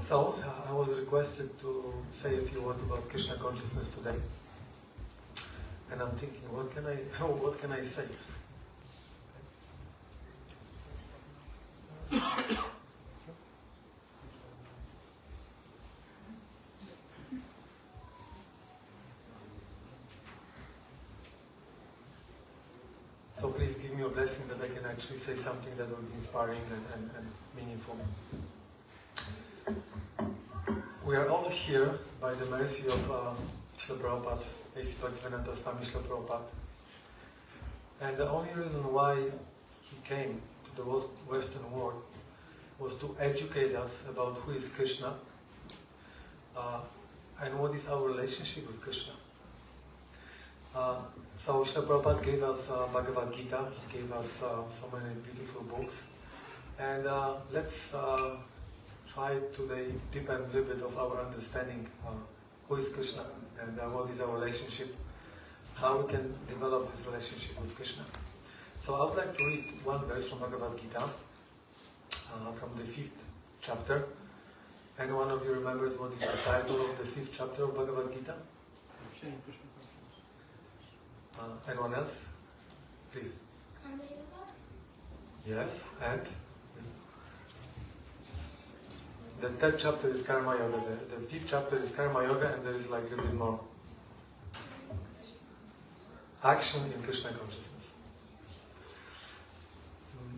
So, I was requested to say a few words about Krishna consciousness today. And I'm thinking, what can I say? So please give me a blessing that I can actually say something that will be inspiring and meaningful. We are all here by the mercy of Srila Prabhupada, A.C. Bhaktivedanta Swami Srila Prabhupada. And the only reason why he came to the Western world was to educate us about who is Krishna and what is our relationship with Krishna. So Srila Prabhupada gave us Bhagavad Gita, he gave us so many beautiful books. And let's try today deepen a little bit of our understanding who is Krishna and what is our relationship, how we can develop this relationship with Krishna. So I would like to read one verse from Bhagavad Gita, from the 5th chapter. And one of you remembers what is the title of the 5th chapter of Bhagavad Gita? Anyone else? Please. Karma Yoga? Yes, and? The 3rd chapter is Karma Yoga, the 5th chapter is Karma Yoga, and there is like a little bit more. Action in Krishna consciousness.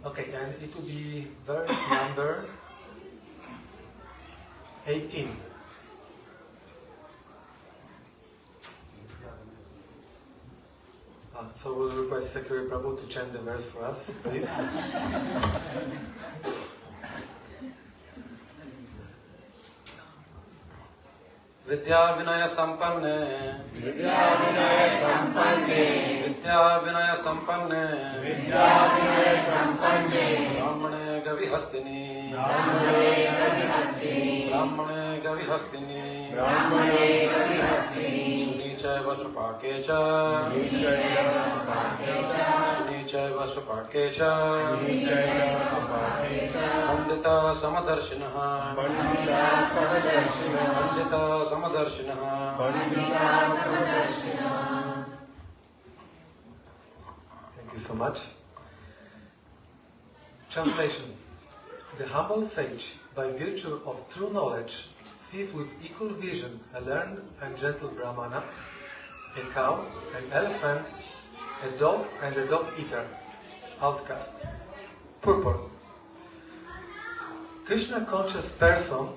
Okay, and it will be verse number 18. So we'll request Secretary Prabhu to chant the verse for us, please. Vidya Vinaya Sampanne Vidya Vinaya Sampanne Vidya Vinaya Sampanne Vidya Vinaya Sampanne Brahmane Gavihastini Brahmane Gavihastini Brahmane Gavihastini Brahmane Gavihastini Sunichaiva Svapakecha Sunichaiva Svapakecha Sunichaiva Svapakecha Sunichaiva Svapakecha Pandita Samadarshinaha Pandita Samadarshinaha Pandita Samadarshinaha Pandita Samadarshinaha. Thank you so much. Translation. The humble sage, by virtue of true knowledge, sees with equal vision a learned and gentle brahmana, a cow, an elephant, a dog and a dog-eater, outcast. Purport. Krishna-conscious person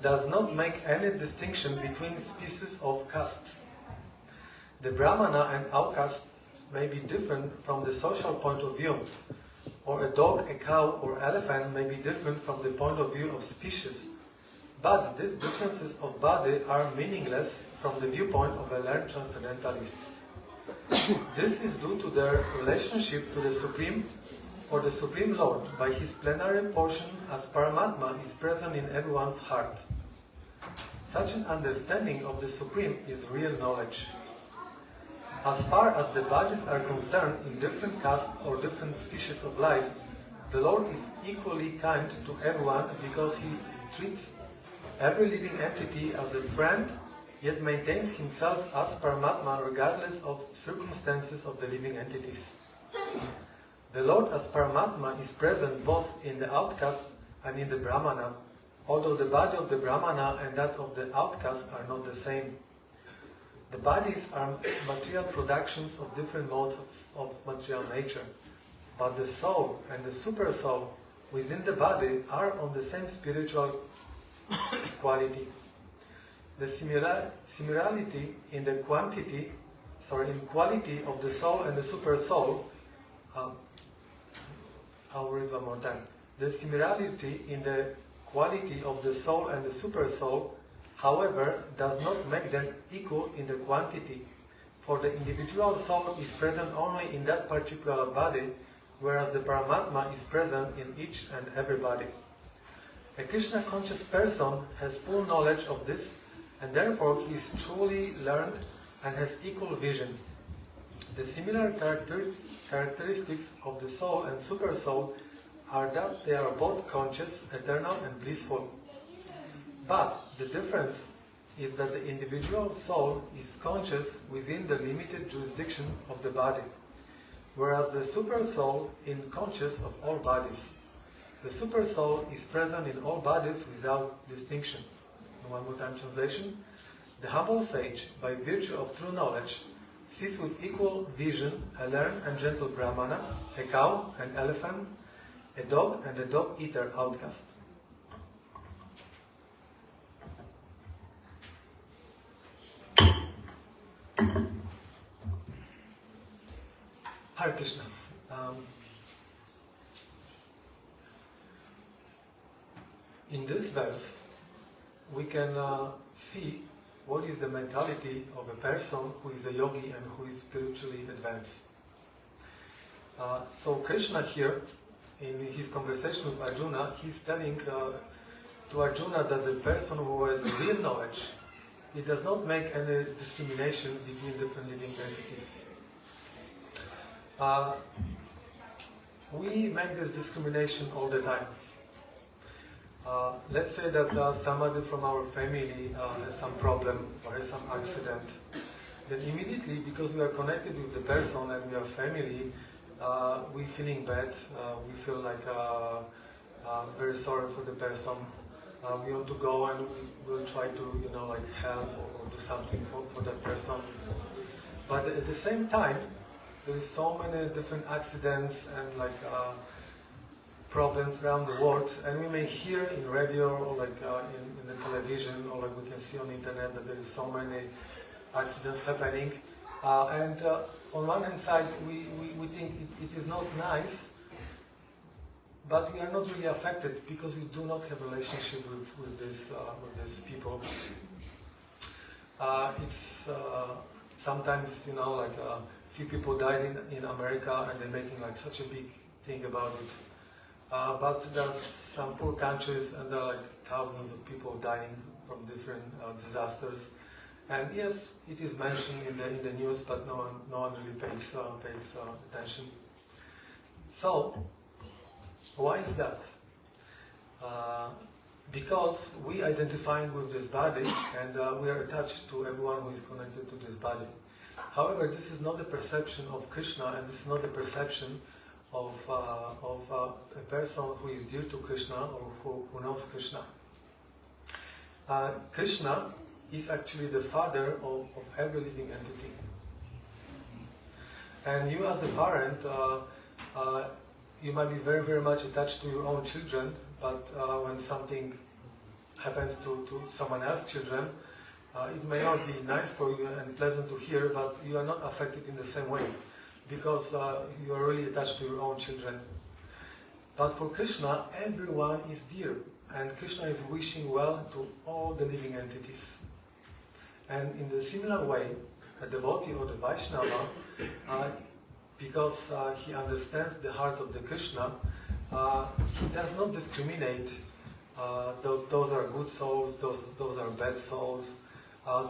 does not make any distinction between species of castes. The brahmana and outcast may be different from the social point of view, or a dog, a cow, or elephant may be different from the point of view of species. But these differences of body are meaningless from the viewpoint of a learned transcendentalist. This is due to their relationship to the Supreme, for the Supreme Lord, by his plenary portion as Paramatma, is present in everyone's heart. Such an understanding of the Supreme is real knowledge. As far as the bodies are concerned in different castes or different species of life, the Lord is equally kind to everyone because he treats every living entity as a friend, yet maintains himself as Paramatma regardless of circumstances of the living entities. The Lord as Paramatma is present both in the outcast and in the Brahmana, although the body of the Brahmana and that of the outcast are not the same. The bodies are material productions of different modes of material nature, but the soul and the super soul within the body are on the same spiritual quality. The similarity in the quality of the soul and the super soul. I'll read one more time. The similarity in the quality of the soul and the super soul, however, does not make them equal in the quantity, for the individual soul is present only in that particular body, whereas the Paramatma is present in each and every body. A Krishna-conscious person has full knowledge of this, and therefore he is truly learned and has equal vision. The similar characteristics of the soul and super soul are that they are both conscious, eternal and blissful. But the difference is that the individual soul is conscious within the limited jurisdiction of the body, whereas the super soul is conscious of all bodies. The super soul is present in all bodies without distinction. One more time translation. The humble sage, by virtue of true knowledge, sees with equal vision a learned and gentle brahmana, a cow, an elephant, a dog, and a dog-eater outcast. Hare Krishna. In this verse, we can see what is the mentality of a person who is a yogi and who is spiritually advanced. So Krishna here, in his conversation with Arjuna, he's telling to Arjuna that the person who has real knowledge, he does not make any discrimination between different living entities. We make this discrimination all the time. Let's say that somebody from our family has some problem or has some accident. Then immediately, because we are connected with the person and we are family, we're feeling bad. We feel like very sorry for the person. We want to go and we will try to, help or do something for that person. But at the same time, there is so many different accidents and problems around the world, and we may hear in radio or in the television or we can see on the internet that there is so many accidents happening. And on one hand side, we think it is not nice, but we are not really affected because we do not have a relationship with these people. It's sometimes few people died in America and they're making such a big thing about it. But there are some poor countries and there are thousands of people dying from different disasters. And yes, it is mentioned in the news, but no one really pays attention. So, why is that? Because we identify with this body and we are attached to everyone who is connected to this body. However, this is not the perception of Krishna, and this is not the perception of a person who is dear to Krishna or who knows Krishna. Krishna is actually the father of every living entity. And you as a parent, you might be very, very much attached to your own children, but when something happens to someone else's children, it may not be nice for you and pleasant to hear, but you are not affected in the same way, because you are really attached to your own children. But for Krishna, everyone is dear, and Krishna is wishing well to all the living entities. And in the similar way, a devotee or the Vaishnava, because he understands the heart of the Krishna, he does not discriminate. Those are good souls, those are bad souls.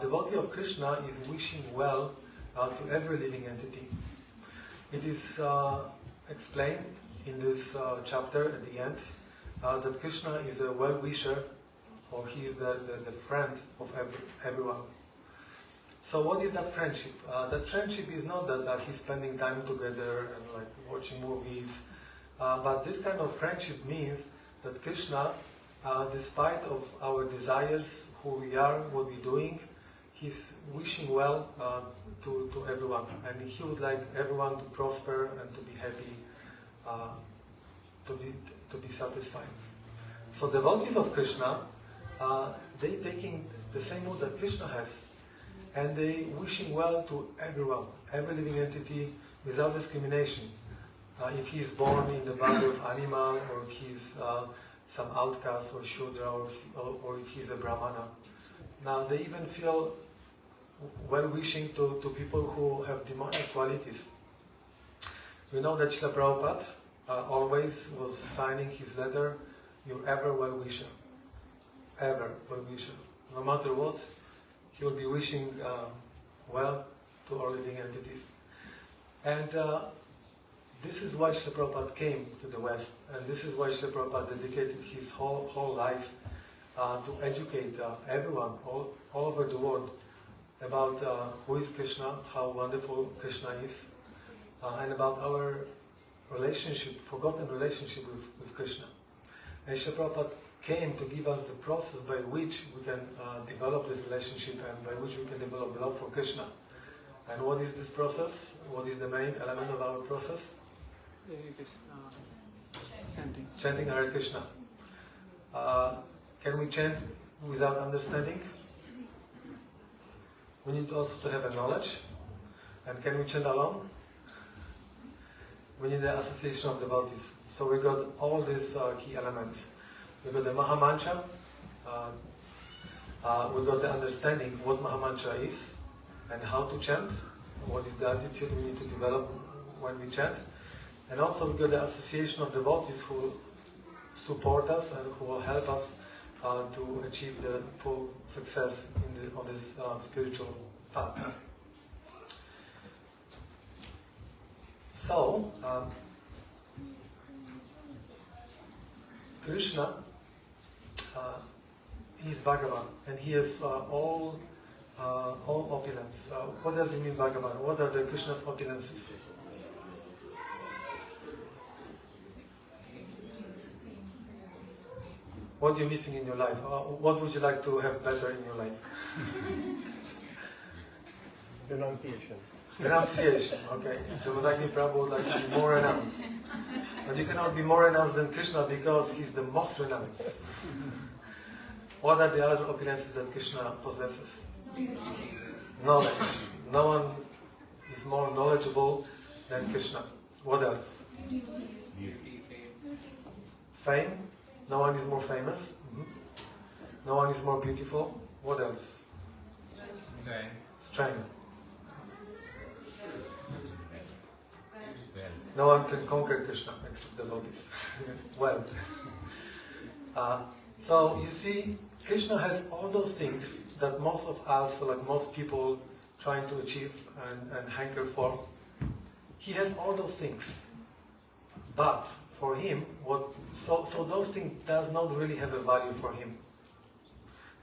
Devotee of Krishna is wishing well to every living entity. It is explained in this chapter at the end that Krishna is a well-wisher, or he is the friend of everyone. So what is that friendship? That friendship is not that he's spending time together and watching movies, but this kind of friendship means that Krishna, despite of our desires, who we are, what we're doing, he's wishing well to everyone, and he would like everyone to prosper and to be happy, to be satisfied. So devotees of Krishna, they taking the same mood that Krishna has, and they wishing well to everyone, every living entity, without discrimination. If he is born in the body of animal, or if he's some outcast or shudra, or if he's a brahmana. Now they even feel well-wishing to people who have demonic qualities. We know that Srila Prabhupada always was signing his letter, "Your ever well-wisher." Ever well-wisher. No matter what, he will be wishing well to all living entities. And this is why Srila Prabhupada came to the West, and this is why Srila Prabhupada dedicated his whole life to educate everyone all over the world about who is Krishna, how wonderful Krishna is, and about our relationship, forgotten relationship with Krishna. And Srila Prabhupada came to give us the process by which we can develop this relationship and by which we can develop love for Krishna. And what is this process? What is the main element of our process? Chanting. Chanting Hare Krishna. Can we chant without understanding? We need also to have a knowledge. And can we chant alone? We need the association of devotees. So we got all these key elements. We got the Mahamantra. We got the understanding what Mahamantra is and how to chant. What is the attitude we need to develop when we chant. And also we got the association of devotees who support us and who will help us to achieve the full success on this spiritual path. So, Krishna is Bhagavan, and he has all opulence. What does it mean, Bhagavan? What are the Krishna's opulences? What are you missing in your life? What would you like to have better in your life? Renunciation. Renunciation, okay. So Prabhupada would like to be more renounced. But you cannot be more renounced than Krishna because he's the most renounced. What are the other opulences that Krishna possesses? Knowledge. No one is more knowledgeable than Krishna. What else? Fame. No one is more famous. No one is more beautiful. What else? Strength. No one can conquer Krishna except devotees. Wealth. So you see, Krishna has all those things that most of us, like most people, trying to achieve and hanker for. He has all those things, but for him, so those things does not really have a value for him.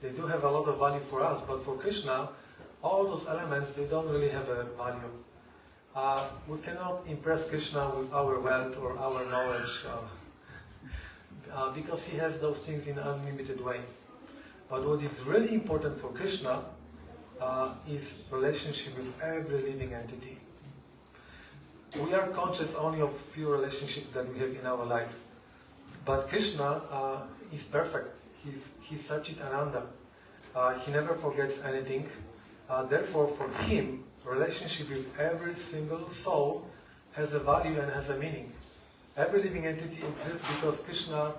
They do have a lot of value for us, but for Krishna, all those elements, they don't really have a value. We cannot impress Krishna with our wealth or our knowledge because he has those things in an unlimited way. But what is really important for Krishna is relationship with every living entity. We are conscious only of few relationships that we have in our life. But Krishna is perfect. He's Sachit Ananda. He never forgets anything. Therefore, for him, relationship with every single soul has a value and has a meaning. Every living entity exists because Krishna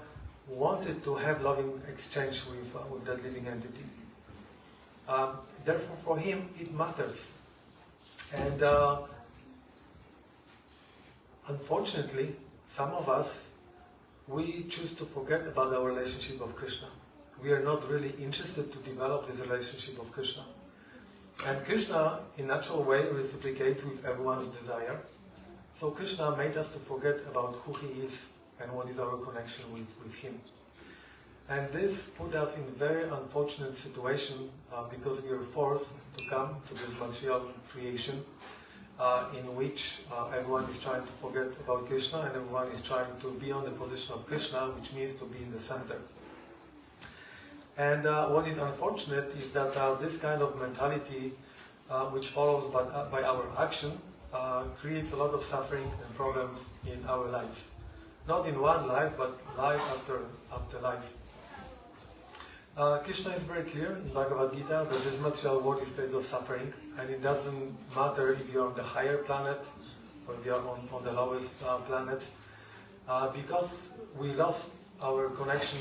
wanted to have loving exchange with that living entity. Therefore, for him, it matters. And unfortunately, some of us, we choose to forget about our relationship with Krishna. We are not really interested to develop this relationship of Krishna. And Krishna, in natural way, reciprocates with everyone's desire. So Krishna made us to forget about who he is and what is our connection with him. And this put us in a very unfortunate situation because we are forced to come to this material creation in which everyone is trying to forget about Krishna and everyone is trying to be on the position of Krishna, which means to be in the center. And what is unfortunate is that this kind of mentality, which follows by our action, creates a lot of suffering and problems in our lives. Not in one life, but life after life. Krishna is very clear in Bhagavad Gita that this material world is a place of suffering, and it doesn't matter if you're on the higher planet or if you're on the lowest planet, because we lost our connection,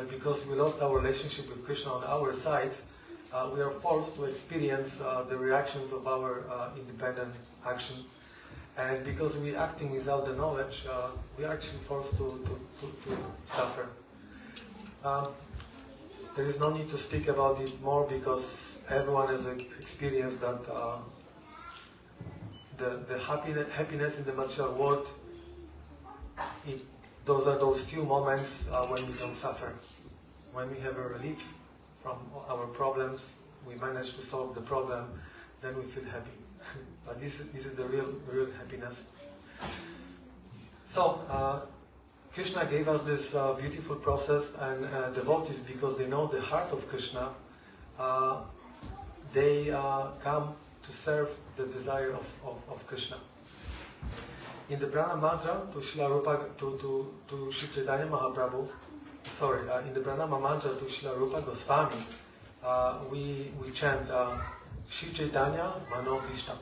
because we lost our relationship with Krishna on our side, we are forced to experience the reactions of our independent action. And because we're acting without the knowledge, we are actually forced to suffer. There is no need to speak about it more because everyone has experienced that the happiness in the material world, those are those few moments when we don't suffer. when we have a relief from our problems, we manage to solve the problem, then we feel happy. But this is the real happiness. So, Krishna gave us this beautiful process, and devotees, because they know the heart of Krishna, they come to serve the desire of Krishna. In the Prana Mantra to Srila Rupa, to Sri Chaitanya Mahaprabhu, in the Pranama Mantra to Srila Rupa Goswami, we chant Sri Chaitanya Manobhishtam.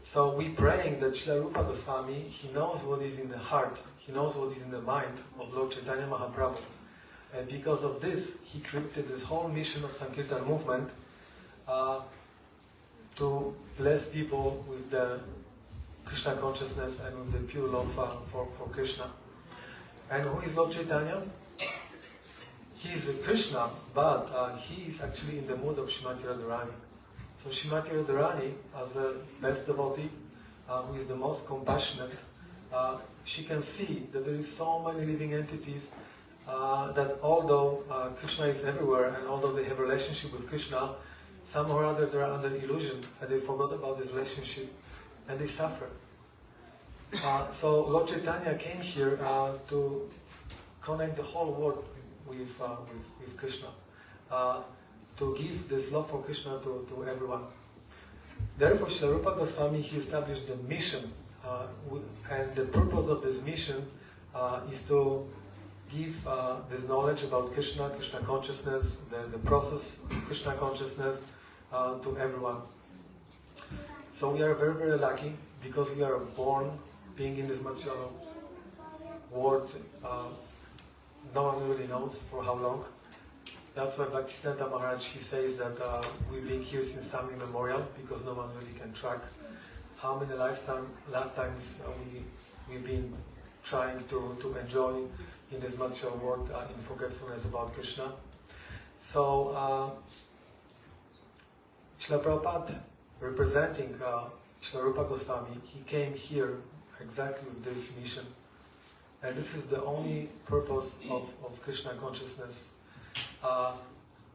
So we praying that Srila Rupa Goswami, he knows what is in the heart, he knows what is in the mind of Lord Chaitanya Mahaprabhu. And because of this, he created this whole mission of Sankirtan movement to bless people with the Krishna consciousness and with the pure love for Krishna. And who is Lord Chaitanya? He is Krishna, but he is actually in the mood of Srimati Radharani. So Srimati Radharani, as the best devotee, who is the most compassionate, she can see that there is so many living entities that although Krishna is everywhere and although they have a relationship with Krishna, somehow or other they are under illusion and they forgot about this relationship and they suffer. So Lord Chaitanya came here to connect the whole world with Krishna, to give this love for Krishna to everyone. Therefore, Srila Rupa Goswami, he established the mission, and the purpose of this mission is to give this knowledge about Krishna, Krishna consciousness, the process of Krishna consciousness to everyone. So we are very, very lucky because we are born being in this material world. No one really knows for how long. That's why Bhaktisiddhanta Maharaj, he says that we've been here since time immemorial, because no one really can track how many lifetimes we've been trying to enjoy in this material world in forgetfulness about Krishna. So Srila Prabhupada, representing Srila Rupa Goswami, he came here exactly with this mission. And this is the only purpose of Krishna consciousness,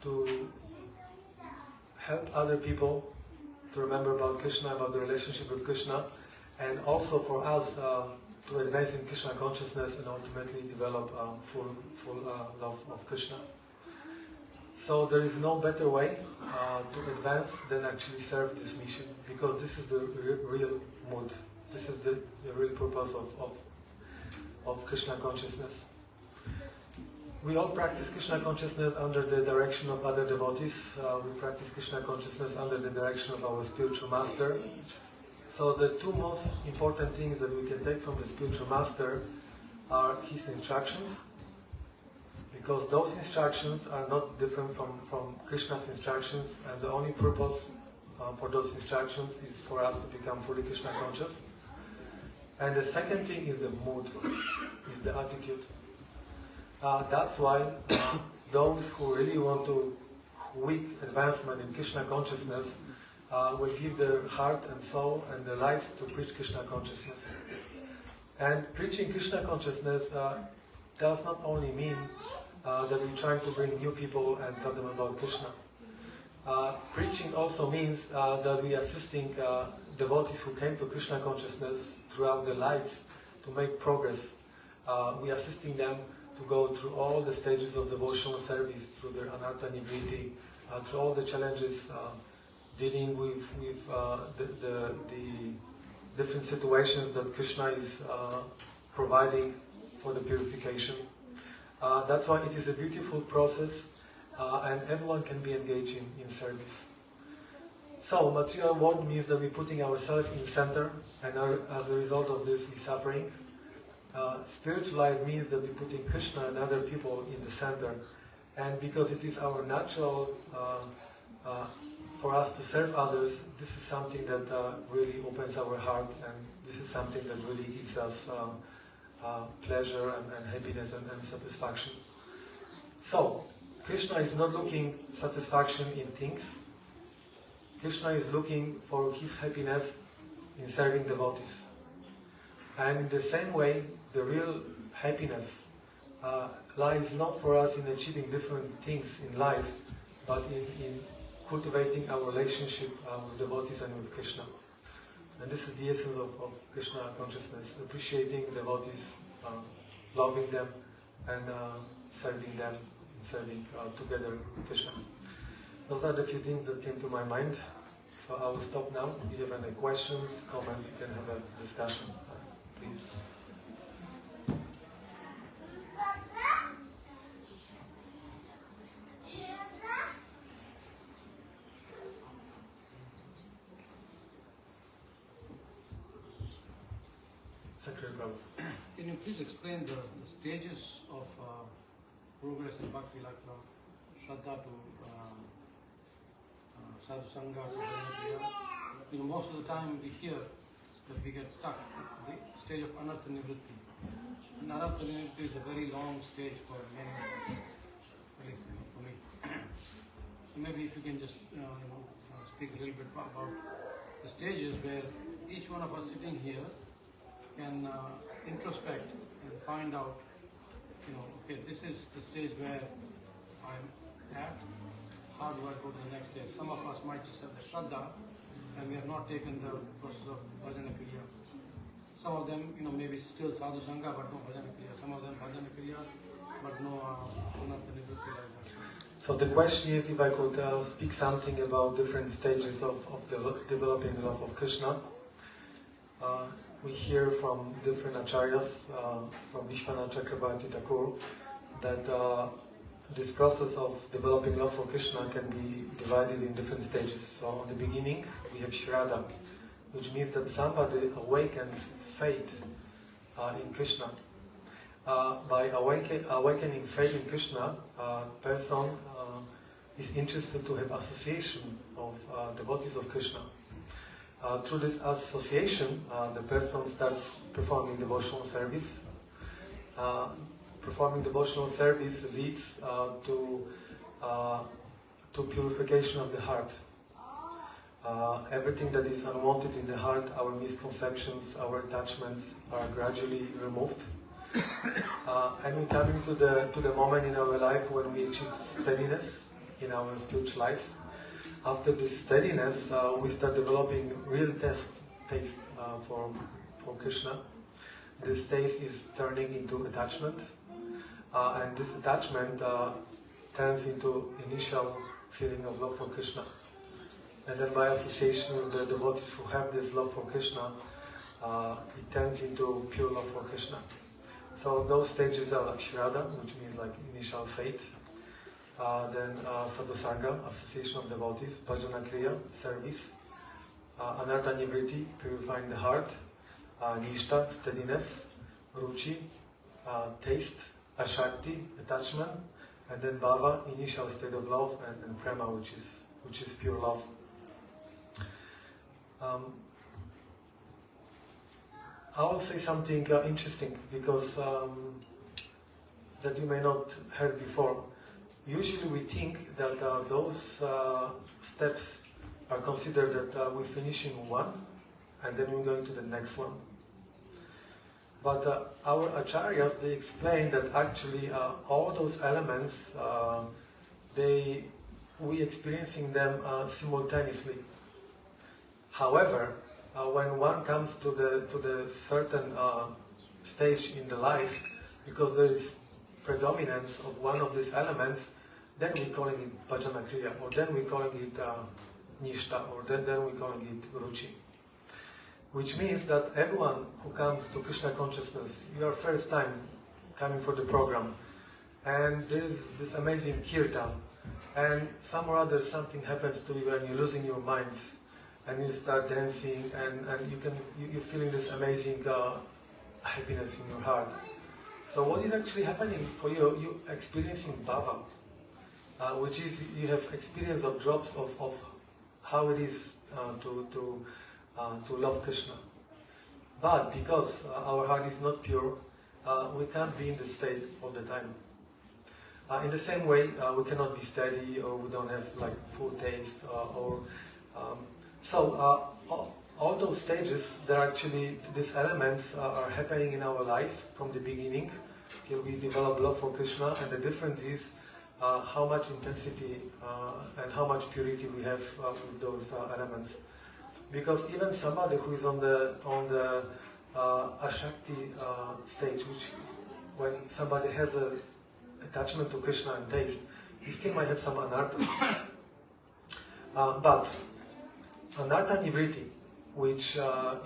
to help other people to remember about Krishna, about the relationship with Krishna, and also for us to advance in Krishna consciousness and ultimately develop full love of Krishna. So there is no better way to advance than actually serve this mission, because this is the real mood. This is the real purpose of Krishna consciousness. We all practice Krishna consciousness under the direction of other devotees. We practice Krishna consciousness under the direction of our spiritual master. So the two most important things that we can take from the spiritual master are his instructions, because those instructions are not different from Krishna's instructions, and the only purpose for those instructions is for us to become fully Krishna conscious. And the second thing is the mood, is the attitude. That's why those who really want to quick advancement in Krishna consciousness will give their heart and soul and their lives to preach Krishna consciousness. And preaching Krishna consciousness does not only mean that we're trying to bring new people and tell them about Krishna. Preaching also means that we are assisting devotees who came to Krishna consciousness throughout their lives to make progress. We are assisting them to go through all the stages of devotional service, through their anartha nivriti, through all the challenges dealing with the different situations that Krishna is providing for the purification. That's why it is a beautiful process, and everyone can be engaged in service. So, material world means that we're putting ourselves in the center, and as a result of this, we're suffering. Spiritual life means that we're putting Krishna and other people in the center, and because it is our natural for us to serve others, this is something that really opens our heart, and this is something that really gives us pleasure and happiness and satisfaction. So, Krishna is not looking satisfaction in things. Krishna is looking for his happiness in serving devotees. And in the same way, the real happiness lies not for us in achieving different things in life, but in cultivating our relationship with devotees and with Krishna. And this is the essence of Krishna consciousness, appreciating devotees, loving them, and serving them, serving together Krishna. Those are the few things that came to my mind. So I will stop now. If you have any questions, comments, you can have a discussion. Please. Can you please explain the stages of progress in bhakti, like from Shraddha to Sadhu Sangha to Harekrishna? Most of the time we hear that we get stuck at the stage of Anartha Nivritti. And Anartha Nivritti is a very long stage for many of us, at least for me. So maybe if you can just speak a little bit about the stages where each one of us sitting here can introspect and find out, okay, this is the stage where I'm at, how do I go to the next stage? Some of us might just have the Shraddha, and we have not taken the process of Bhajana Kriya. Some of them, maybe still Sadhu Sangha, but no Bhajana Kriya. Some of them Bhajana Kriya, but no Anartha Nivritti like that. So the question is if I could speak something about different stages of developing love of Krishna. We hear from different acharyas, from Vishwanath Chakrabarti Thakur, that this process of developing love for Krishna can be divided in different stages. So in the beginning, we have Shraddha, which means that somebody awakens faith in Krishna. By awakening faith in Krishna, a person is interested to have association of devotees of Krishna. Through this association, the person starts performing devotional service. Performing devotional service leads to purification of the heart. Everything that is unwanted in the heart, our misconceptions, our attachments, are gradually removed. And we come into the moment in our life when we achieve steadiness in our spiritual life. After this steadiness, we start developing real taste for Krishna. This taste is turning into attachment, and this attachment turns into initial feeling of love for Krishna. And then by association with the devotees who have this love for Krishna, it turns into pure love for Krishna. So those stages are like Shraddha, which means like initial faith. Then Sadhu Sangha, association of devotees, Bhajana Kriya, service, Anartha Nivritti, purifying the heart, Nishta, steadiness, Ruchi, taste, Ashakti, attachment, and then Bhava, initial state of love, and Prema, which is pure love. I will say something interesting because that you may not heard before. Usually we think that those steps are considered that we're finishing one and then we're going to the next one. But our acharyas, they explain that actually all those elements, we experiencing them simultaneously. However, when one comes to the certain stage in the life, because there is predominance of one of these elements, then we're calling it Bhajana Kriya, or then we're calling it Nishta, or then we're calling it Ruchi. Which means that everyone who comes to Krishna consciousness, you are first time coming for the program, and there is this amazing kirtan, and some or other something happens to you and you're losing your mind, and you start dancing, and you're feeling this amazing happiness in your heart. So what is actually happening for you? You're experiencing bhava, which is you have experience of drops of how it is to love Krishna. But because our heart is not pure, we can't be in the state all the time. In the same way, we cannot be steady, or we don't have like full taste, all those stages, these elements are happening in our life from the beginning, till we develop love for Krishna, and the difference is how much intensity and how much purity we have with those elements. Because even somebody who is on the Ashakti stage, which when somebody has an attachment to Krishna and taste, he still might have some anarthas. But anartha nivritti, which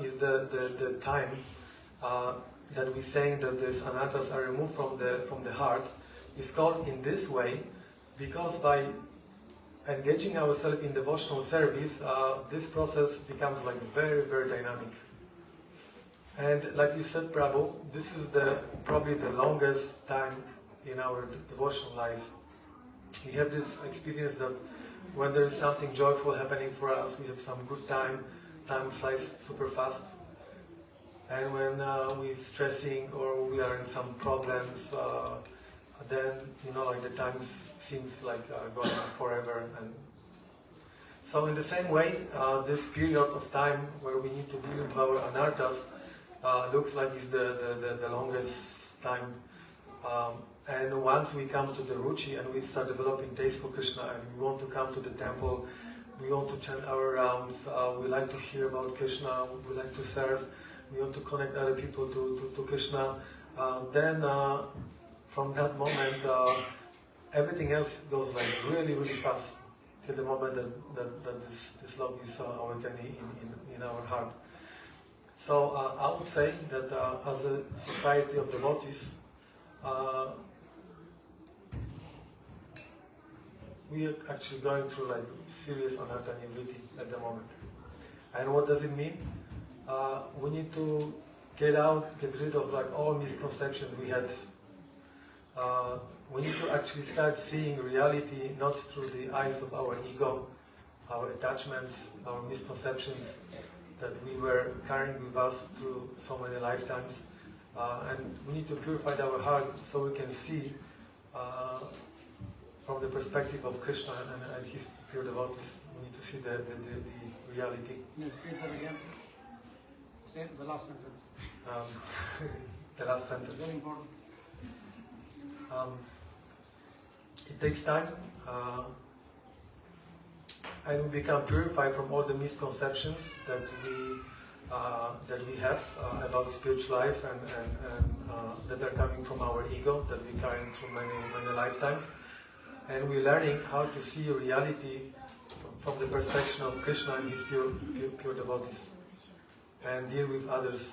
is the time that we're saying that these anarthas are removed from the heart, is called in this way because by engaging ourselves in devotional service, this process becomes like very, very dynamic. And like you said, Prabhu, this is probably the longest time in our devotional life. We have this experience that when there is something joyful happening for us, we have some good time flies super fast. And when we're stressing or we are in some problems, then, like the time seems like going on forever. And so in the same way, this period of time where we need to deal with our anarthas looks like it's the longest time. And once we come to the ruchi and we start developing taste for Krishna and we want to come to the temple, we want to chant our rounds, we like to hear about Krishna, we like to serve, we want to connect other people to Krishna, then from that moment everything else goes like really, really fast till the moment that this love is awakening in our heart. So I would say that as a society of devotees, we are actually going through like serious anartha nivritti at the moment. And what does it mean? We need to get rid of like all misconceptions we had. We need to actually start seeing reality not through the eyes of our ego, our attachments, our misconceptions that we were carrying with us through so many lifetimes. And we need to purify our heart so we can see from the perspective of Krishna and his pure devotees. We need to see the reality. Can you repeat that again? Say the last sentence. The last sentence. Very important. It takes time, and we become purified from all the misconceptions that we have about spiritual life and that are coming from our ego that we carry through many lifetimes. And we're learning how to see reality from the perspective of Krishna and his pure devotees, and deal with others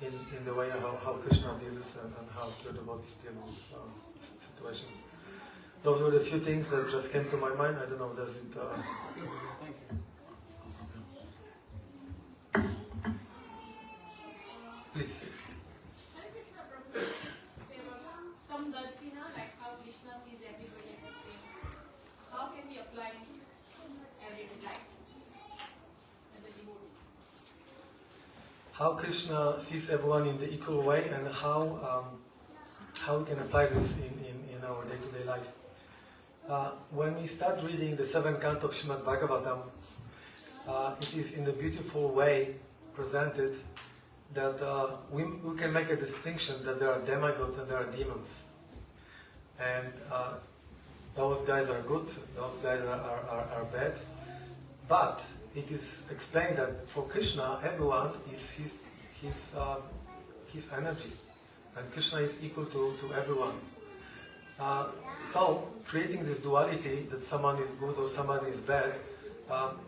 in the way how Krishna deals and how pure devotees deal with situations. Those were the few things that just came to my mind. I don't know, does it... Thank you. Please. Some Darshina, like how Krishna sees everybody as the same, how can we apply everyday life as a devotee? How Krishna sees everyone in the equal way, and how we can apply this in our day-to-day life. When we start reading the 7th canto of Srimad Bhagavatam, it is in a beautiful way presented that we can make a distinction that there are demigods and there are demons. And those guys are good, those guys are bad. But it is explained that for Krishna, everyone is his energy. And Krishna is equal to everyone. So, creating this duality that someone is good or someone is bad,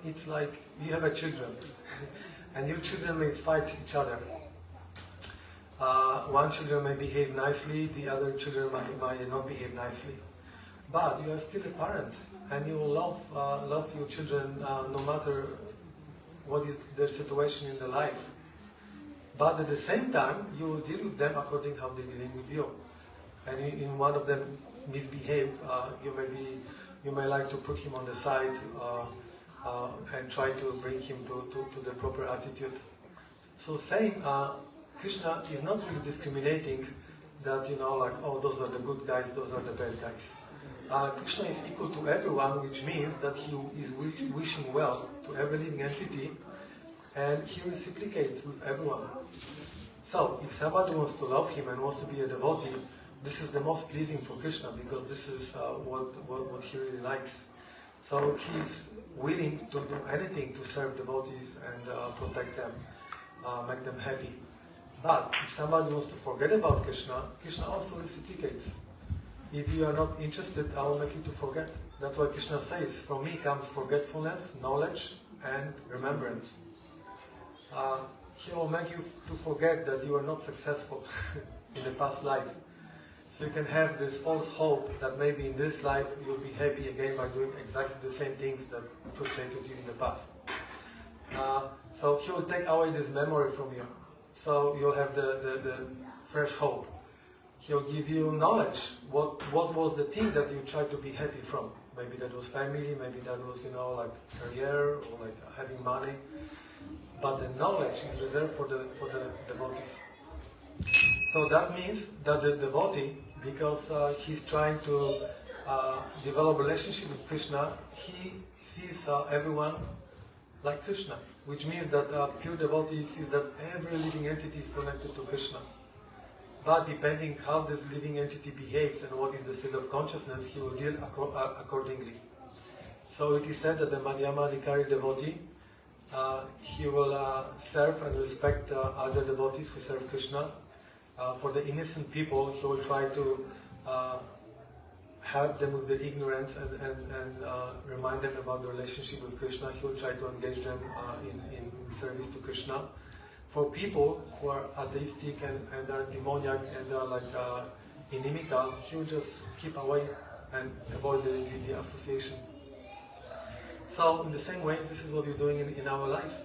it's like you have a children. And your children may fight each other. One children may behave nicely, the other children might not behave nicely. But you are still a parent, and you love your children no matter what is their situation in their life. But at the same time, you deal with them according to how they're dealing with you. And in one of them misbehave, you may like to put him on the side and try to bring him to the proper attitude. So saying Krishna is not really discriminating that, like, oh, those are the good guys, those are the bad guys. Krishna is equal to everyone, which means that he is wishing well to every living entity, and he reciprocates with everyone. So, if somebody wants to love him and wants to be a devotee, this is the most pleasing for Krishna, because this is what he really likes. So he's willing to do anything to serve devotees and protect them, make them happy. But if somebody wants to forget about Krishna, Krishna also reciprocates. If you are not interested, I will make you to forget. That's why Krishna says, from me comes forgetfulness, knowledge and remembrance. He will make you to forget that you are not successful in the past life. So you can have this false hope that maybe in this life you'll be happy again by doing exactly the same things that frustrated you in the past. So he will take away this memory from you. So you'll have the fresh hope. He'll give you knowledge. What was the thing that you tried to be happy from? Maybe that was family, maybe that was, like career, or like having money. But the knowledge is reserved for the devotees. So that means that the devotee, because he's trying to develop a relationship with Krishna, he sees everyone like Krishna, which means that pure devotee sees that every living entity is connected to Krishna. But depending how this living entity behaves and what is the state of consciousness, he will deal accordingly. So it is said that the Madhyamadikari devotee, he will serve and respect other devotees who serve Krishna. For the innocent people, he will try to help them with their ignorance and remind them about the relationship with Krishna. He will try to engage them in service to Krishna. For people who are atheistic and are demoniac and are like inimical, he will just keep away and avoid the association. So in the same way, this is what we're doing in our life.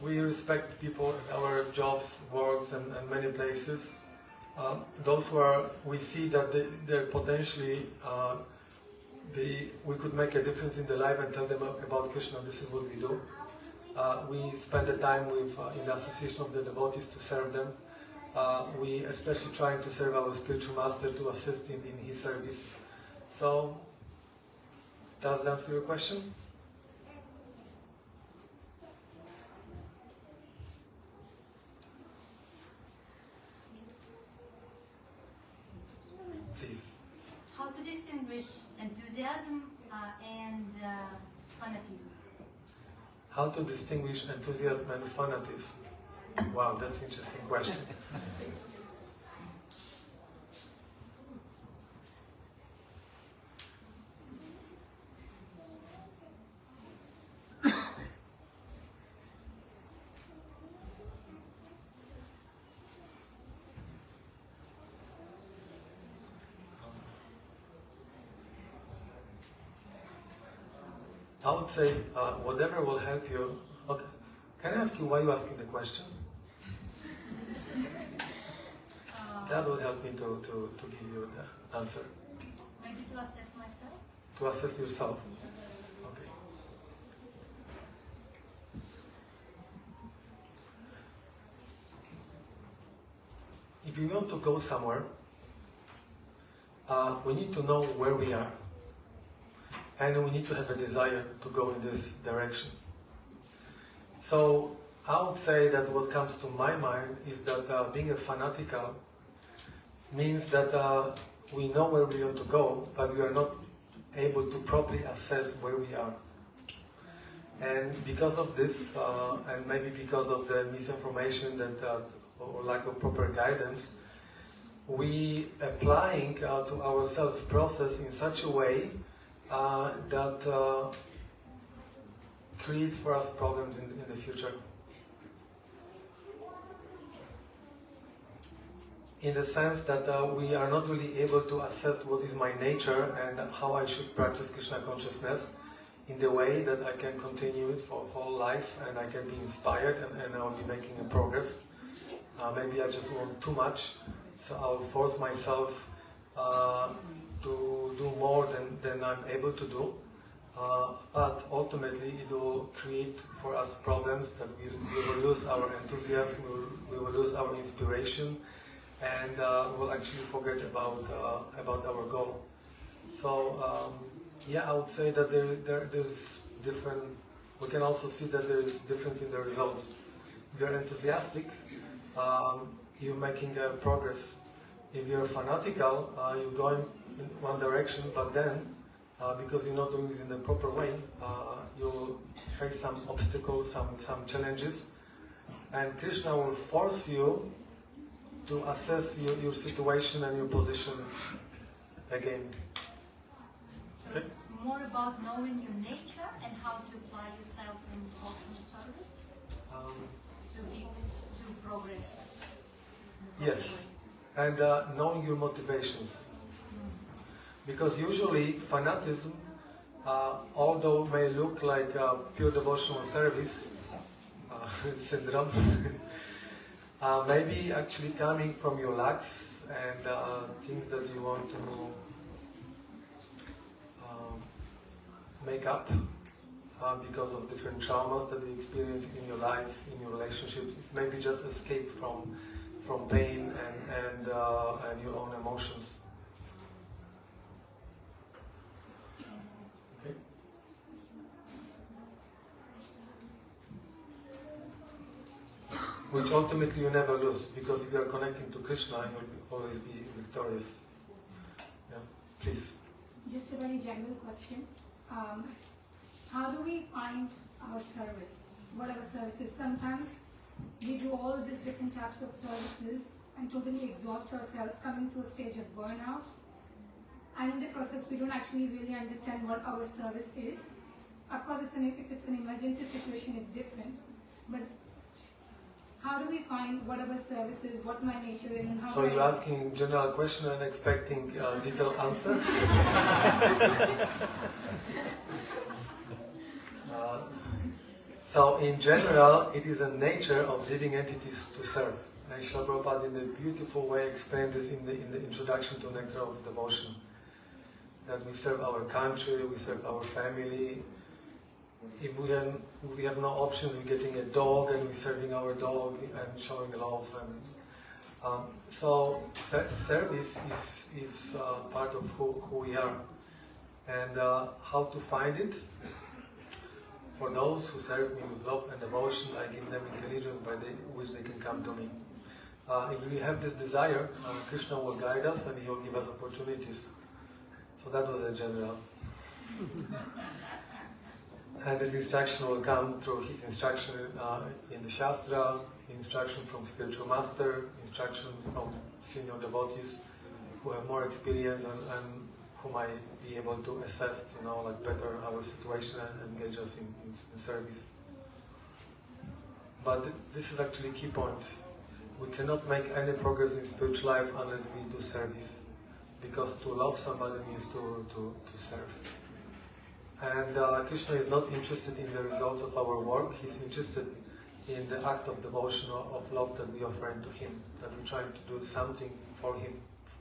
We respect people at our jobs, works, and many places. Those who are, we see that they're potentially, we could make a difference in their life and tell them about Krishna. This is what we do. We spend the time with in the association of the devotees to serve them. We especially trying to serve our spiritual master, to assist him in his service. So, does that answer your question? Please. How to distinguish enthusiasm and fanatism? How to distinguish enthusiasm and fanatism? Wow, that's an interesting question. I would say whatever will help you. Okay. Can I ask you why you're asking the question? That will help me to give you the answer. Maybe to assess myself? To assess yourself. Okay. If you want to go somewhere, we need to know where we are. And we need to have a desire to go in this direction. So I would say that what comes to my mind is that being a fanatical means that we know where we want to go, but we are not able to properly assess where we are. And because of this, and maybe because of the misinformation or lack of proper guidance, we applying to ourselves process in such a way that creates for us problems in the future. In the sense that we are not really able to assess what is my nature and how I should practice Krishna consciousness in the way that I can continue it for whole life and I can be inspired and I'll be making a progress. Maybe I just want too much, so I'll force myself to do more than I'm able to do. But ultimately it will create for us problems that we will lose our enthusiasm, we will lose our inspiration, and we'll actually forget about our goal. So yeah, I would say that there's different. We can also see that there is difference in the results. If you're enthusiastic, you're making progress. If you're fanatical, you're going in one direction, but then, because you're not doing this in the proper way, you'll face some obstacles, some challenges, and Krishna will force you to assess your situation and your position again. So Okay. it's more about knowing your nature and how to apply yourself in devotional service to progress. Yes, and knowing your motivations. Because usually fanaticism, although may look like pure devotional service syndrome, maybe actually coming from your lacks and things that you want to make up because of different traumas that you experience in your life, in your relationships. It may be just escape from pain and your own emotions. Okay. Which ultimately you never lose, because if you are connecting to Krishna, you will always be victorious. Yeah, please. Just a very general question. How do we find our service? What our service is? Sometimes we do all these different types of services and totally exhaust ourselves, coming to a stage of burnout. And in the process, we don't actually really understand what our service is. Of course, if it's an emergency situation, it's different. But how do we find what our service is, what my nature is, and how So you're asking general question and expecting a detailed answer? So in general, it is a nature of living entities to serve. And Srila Prabhupada in a beautiful way explained this in the introduction to Nectar of Devotion. That we serve our country, we serve our family. If we have no options, we're getting a dog and we're serving our dog and showing love. And so service is part of who we are. And how to find it? For those who serve me with love and devotion, I give them intelligence by which they can come to me. If we have this desire, Krishna will guide us and He will give us opportunities. So that was a general. And this instruction will come through His instruction in the Shastra, instruction from spiritual master, instructions from senior devotees who have more experience and who might be able to assess, better our situation and engage us in service. But this is actually a key point. We cannot make any progress in spiritual life unless we do service. Because to love somebody means to serve. And Krishna is not interested in the results of our work. He's interested in the act of devotion, of love that we offer to Him. That we're trying to do something for Him,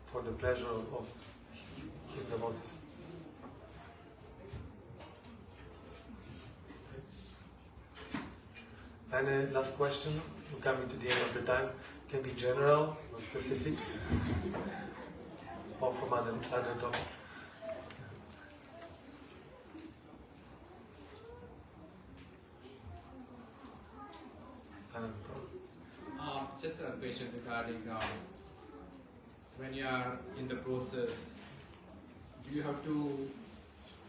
for the pleasure of His devotees. Okay. Any last question? We're coming to the end of the time. Can be general or specific, or from other topic. Just a question regarding when you are in the process, do you have to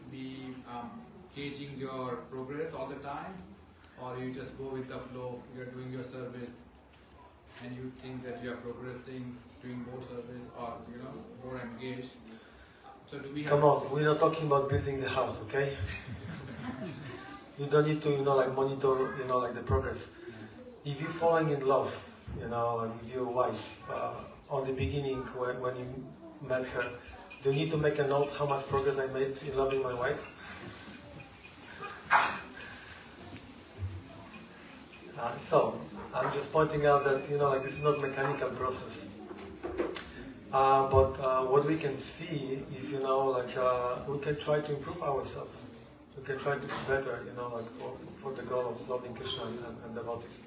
be gauging your progress all the time, or you just go with the flow? You're doing your service and you think that you are progressing, doing more service, or more engaged. So do we have? Come on, we're not talking about building the house, okay? You don't need to, monitor, the progress. If you're falling in love, with your wife, on the beginning when you met her, do you need to make a note how much progress I made in loving my wife? So, I'm just pointing out that, this is not a mechanical process. But what we can see is, we can try to improve ourselves. We can try to be better, for the goal of loving Krishna and devotees.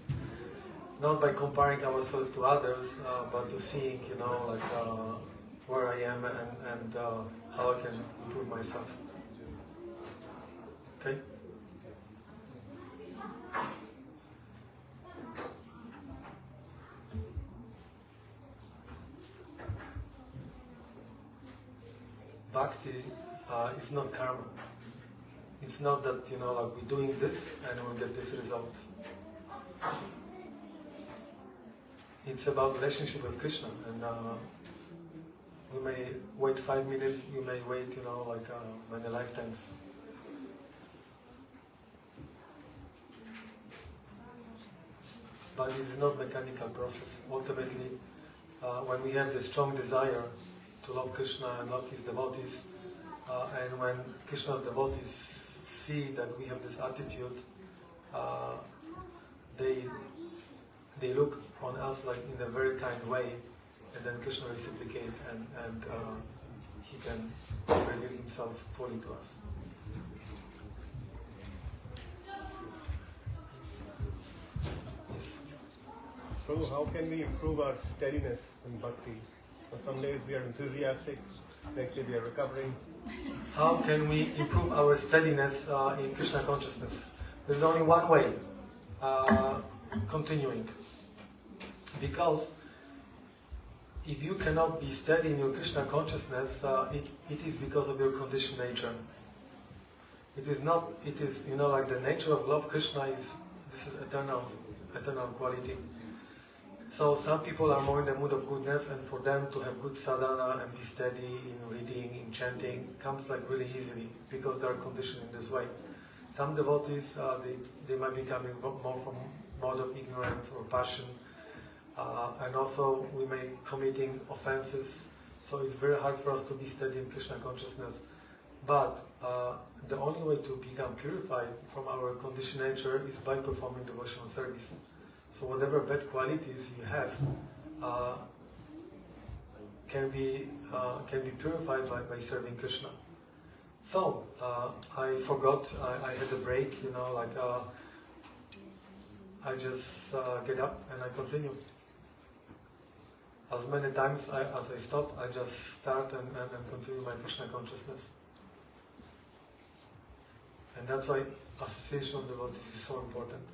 Not by comparing ourselves to others, but to seeing, where I am and how I can improve myself. Okay? bhakti is not karma. It's not that, like we're doing this and we'll get this result. It's about relationship with Krishna, and we may wait 5 minutes, we may wait, many lifetimes. But it is not mechanical process. Ultimately, when we have the strong desire to love Krishna and love his devotees, and when Krishna's devotees see that we have this attitude, they look on us like in a very kind way, and then Krishna reciprocate, and he can reveal himself fully to us. So how can we improve our steadiness in bhakti? Some days we are enthusiastic, next day we are recovering. How can we improve our steadiness in Krishna consciousness? There's only one way, continuing. Because if you cannot be steady in your Krishna consciousness, it is because of your conditioned nature. It is like the nature of love Krishna is eternal quality. So some people are more in the mood of goodness, and for them to have good sadhana and be steady in reading, in chanting, comes like really easily because they are conditioned in this way. Some devotees, they might be coming more from mode of ignorance or passion, and also we may be committing offenses. So it's very hard for us to be steady in Krishna consciousness. But the only way to become purified from our conditioned nature is by performing devotional service. So whatever bad qualities you have can be purified by serving Krishna. So I forgot. I had a break. I just get up and I continue. As many times as I stop, I just start and continue my Krishna consciousness. And that's why association of devotees is so important,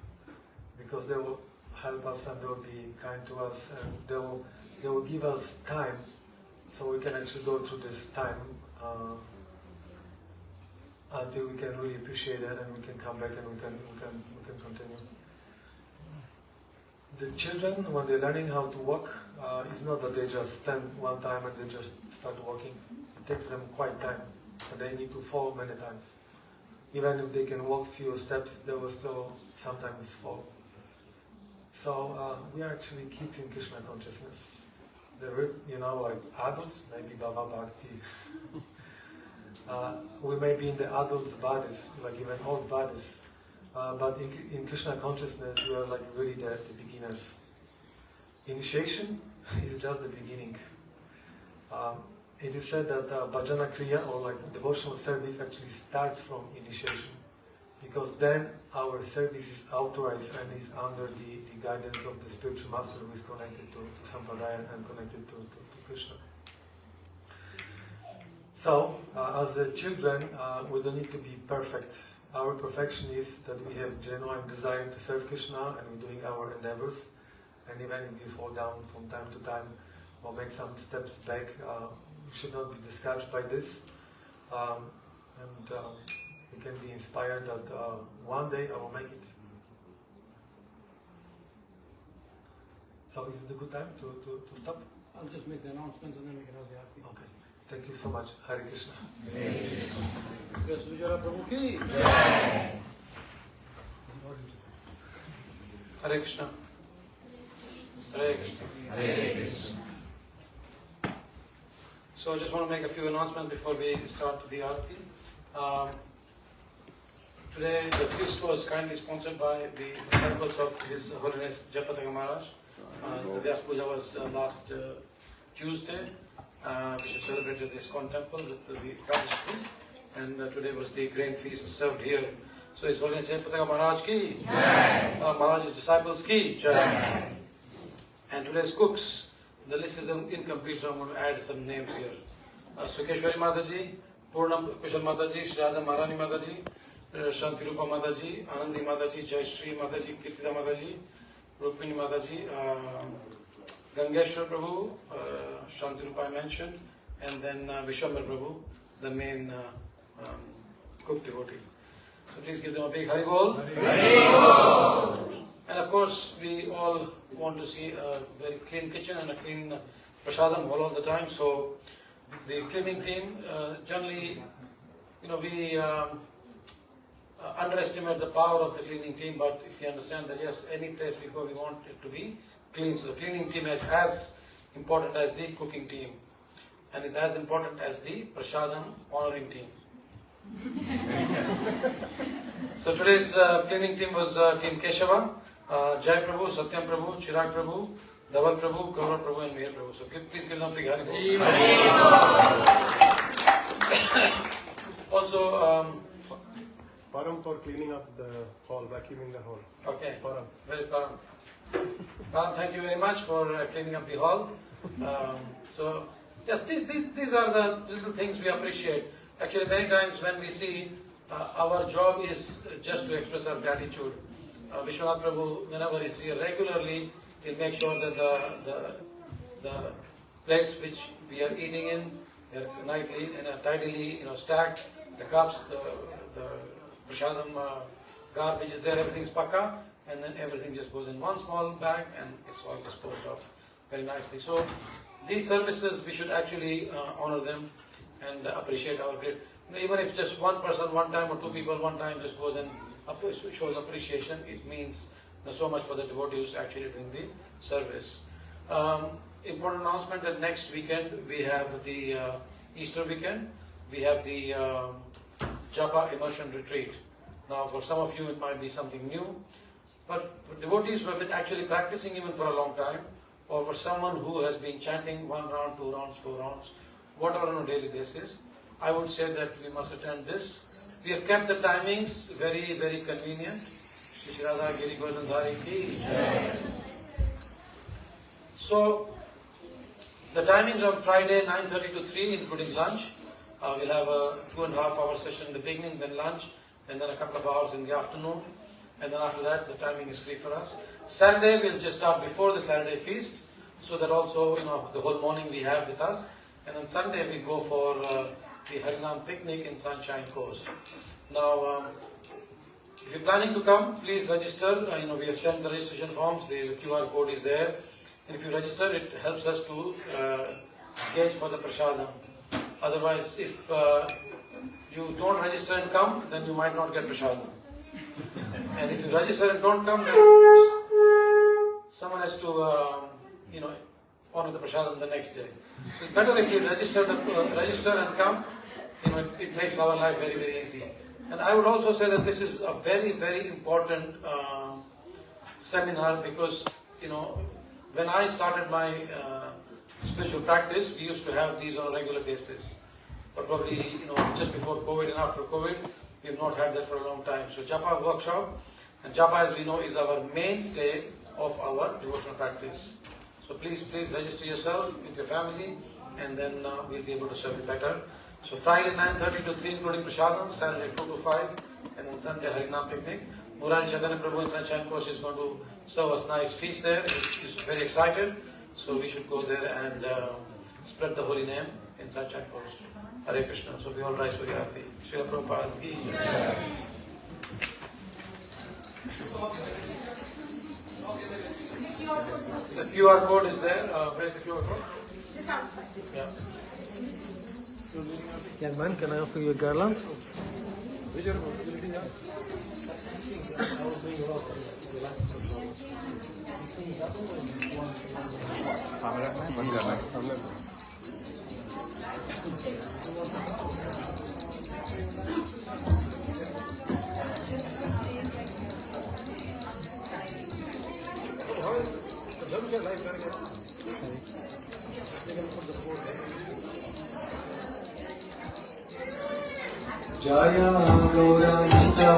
because they will help us and they will be kind to us, and they will give us time so we can actually go through this time until we can really appreciate it, and we can come back and we can continue. The children, when they're learning how to walk, it's not that they just stand one time and they just start walking. It takes them quite time, and they need to fall many times. Even if they can walk few steps, they will still sometimes fall. So we are actually kids in Krishna consciousness. Like adults, maybe Baba Bhakti. We may be in the adults' bodies, like even old bodies. But in Krishna consciousness, we are like really the beginners. Initiation is just the beginning. It is said that bhajana kriya, or like devotional service, actually starts from initiation, because then our service is authorized and is under the guidance of the spiritual master who is connected to Sampradaya and connected to Krishna. So, as the children, we don't need to be perfect. Our perfection is that we have genuine desire to serve Krishna, and we're doing our endeavors. And even if we fall down from time to time or make some steps back, we should not be discouraged by this. We can be inspired that one day I will make it. So is it a good time to stop? I'll just make the announcements and then we can have the arti. Okay. Thank you so much. Hare Krishna. Yes, Vijaya Prabhu ki. Hare Krishna. Hare Krishna. Hare Krishna. So I just want to make a few announcements before we start the arti. Today the feast was kindly sponsored by the disciples of His Holiness Jayapataka Maharaj. The Vyas Puja was last Tuesday. We celebrated the ISKCON temple with the Kaddish feast, and today was the grain feast served here. So His Holiness Jayapataka Maharaj ki, Maharaj's disciples ki, Jai. And today's cooks, the list is incomplete, so I'm going to add some names here. Sukeshwari Mataji, Purnam Kushal Mataji, Shri Radha Maharani Mataji, Shanti Rupa Mataji, Anandi Mataji, Jai Shri Mataji, Kirtida Mataji, Rukmini Mataji, Gangeshwar Prabhu, Shanti Rupa I mentioned, and then Vishwambar Prabhu. the main cook devotee. So please give them a big Hare Bol. And of course, we all want to see a very clean kitchen and a clean prasadam all the time. So the cleaning team, generally, we underestimate the power of the cleaning team, but if you understand that yes, any place we go, we want it to be clean. So the cleaning team is as important as the cooking team, and is as important as the prasadam honoring team. So today's cleaning team was Team Keshava, Jai Prabhu, Satyam Prabhu, Chirag Prabhu, Dhaval Prabhu, Gaurav Prabhu and Meher Prabhu. So please give them a big Hare Bol. Also, Param for cleaning up the hall, vacuuming the hall. okay, Param. where is Param? Param, thank you very much for cleaning up the hall. So yes, these are the little things we appreciate. Actually, many times when we see our job is just to express our gratitude. Vishwanath Prabhu, whenever he's here regularly, he'll make sure that the plates which we are eating in, they're nightly and tidily, stacked. The cups, the prasadam garbage is there, everything's pakka, and then everything just goes in one small bag and it's all disposed of very nicely. So these services, we should actually honor them and appreciate our great. Even if just one person one time or two people one time just goes and shows appreciation, it means so much for the devotees actually doing the service. Important announcement that next weekend we have the Easter weekend. We have the Japa immersion retreat. Now for some of you it might be something new, but for devotees who have been actually practicing even for a long time, or for someone who has been chanting 1 round, 2 rounds, 4 rounds, whatever on a daily basis, I would say that we must attend this. We have kept the timings very, very convenient. Shri Radha Giri Govardhan ki jai. So, the timings are Friday 9:30 to 3, including lunch. We'll have a 2.5 hour session in the beginning, then lunch, and then a couple of hours in the afternoon. And then after that, the timing is free for us. Saturday, we'll just start before the Saturday feast, so that also, the whole morning we have with us. And on Sunday, we go for the Harinam picnic in Sunshine Coast. Now, if you're planning to come, please register. We have sent the registration forms. The QR code is there. And if you register, it helps us to gauge for the prasadam. Otherwise, if you don't register and come, then you might not get prasadam. And if you register and don't come, then someone has to, honor the prasadam the next day. So it's better if you register and come. It makes our life very, very easy. And I would also say that this is a very, very important seminar because, when I started my spiritual practice, we used to have these on a regular basis. But probably, just before COVID and after COVID, we have not had that for a long time. So Japa workshop, and Japa, as we know, is our mainstay of our devotional practice. So please register yourself with your family, and then we'll be able to serve you better. So Friday 9:30 to 3, including prasadam, Saturday 2 to 5, and then Sunday Harinam picnic. Murari Chaitanya Prabhu in Sunshine Coast is going to serve us nice feast there. He's very excited, so we should go there and spread the holy name in Sunshine Coast. Hare Krishna. So we all rise for Yarati. Srila Prabhupada ki jai. The QR code is there. Where's the QR code? Just outside. Yeah. Young man, can I offer you a garland? Jaya Gaura Nita